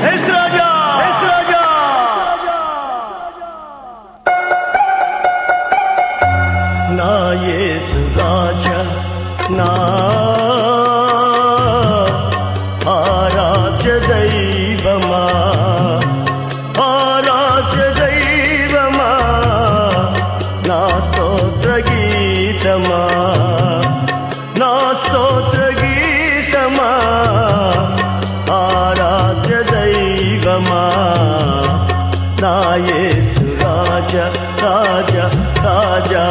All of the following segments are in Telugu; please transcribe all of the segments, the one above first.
యేసు రాజా, యేసు రాజా. నా యేసు రాజా, నా ఆరాధ్య దైవమా, ఆరాధ్య దైవమా, నా స్తోత్ర గీతమా, నా స్తోత్ర గీతమా, ఆరాధ్య దైవమా, నా యేసు రాజా, రాజా, రాజా,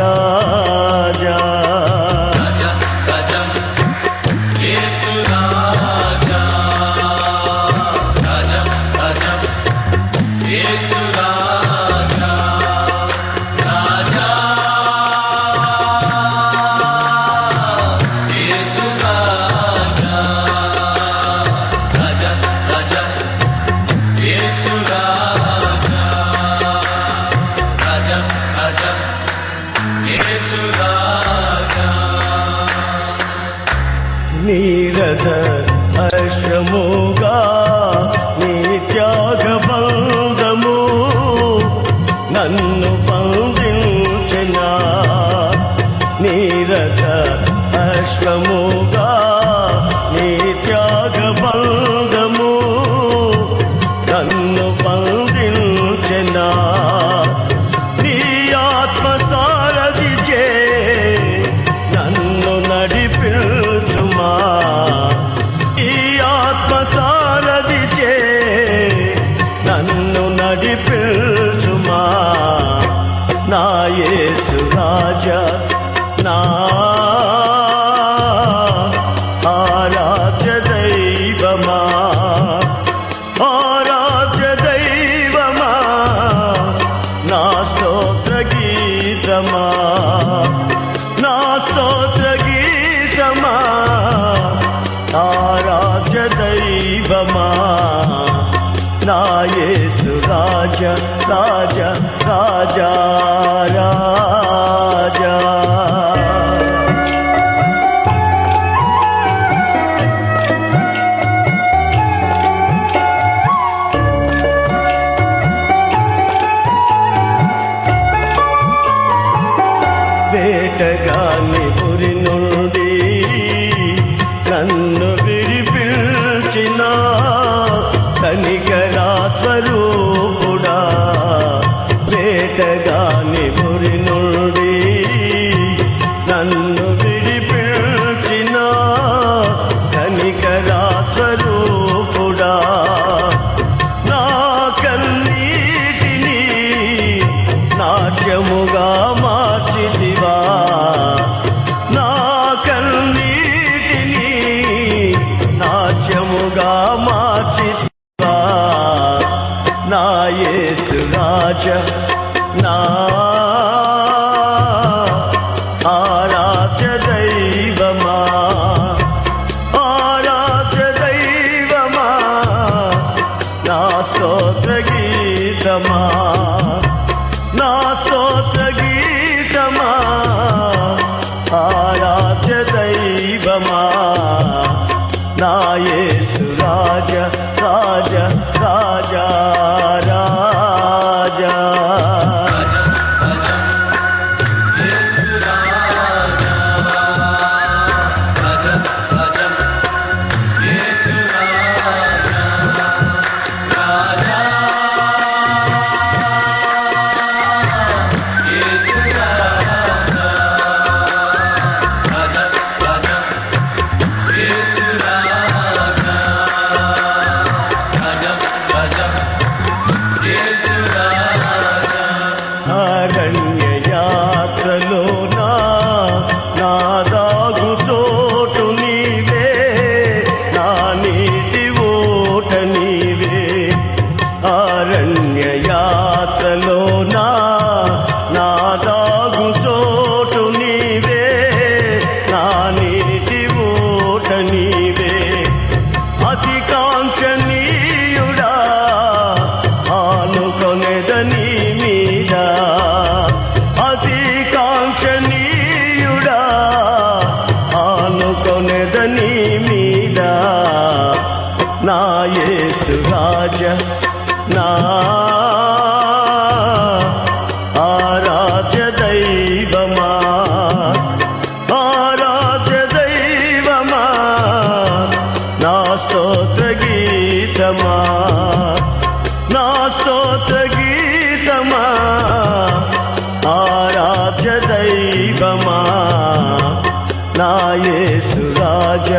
రాజా. నీరద అశ్రముగా నీ త్యాగ బంధము నన్ను బంధించిన, నీరద అశ్రముగా నీ త్యాగ బంధము నన్ను బంధించిన, నీ ఆత్మ సారథిచే నన్ను నడిపించుమా, ఈ ఆత్మ సారథిచే నన్ను నడిపించుమా, నా యేసు రాజా, నా ఆరాధ్య దైవమా, ఆరాధ్య దైవమా, నా స్తోత్ర గీతమా, నా స్తోత్ర గీతమా, ఆరాధ్య దైవమా, నా యేసు రాజా, రాజా, రాజా, రాజా. వేటగాని ఉరి నుండి నన్ను విడిపించిన కనికరా స్వరూపుడా, వేటగాని ఉరి నుండి నన్ను విడిపించిన కనికరా స్వరూపుడా, నా కన్నీటిని నాట్యముగా మార్చితివా, నా కన్నీటిని నాట్యముగా మార్చితివా, నా యేసు రాజా, నా ఆరాధ్య దైవమా, ఆరాధ్య దైవమా, యేసు రాజ నా ఆరాధ్య దైవమా ఆరాధ్య దైవమా నా స్తోత్ర గీతమా నా స్తోత్ర గీతమా ఆరాధ్య దైవమా నా యేసు రాజ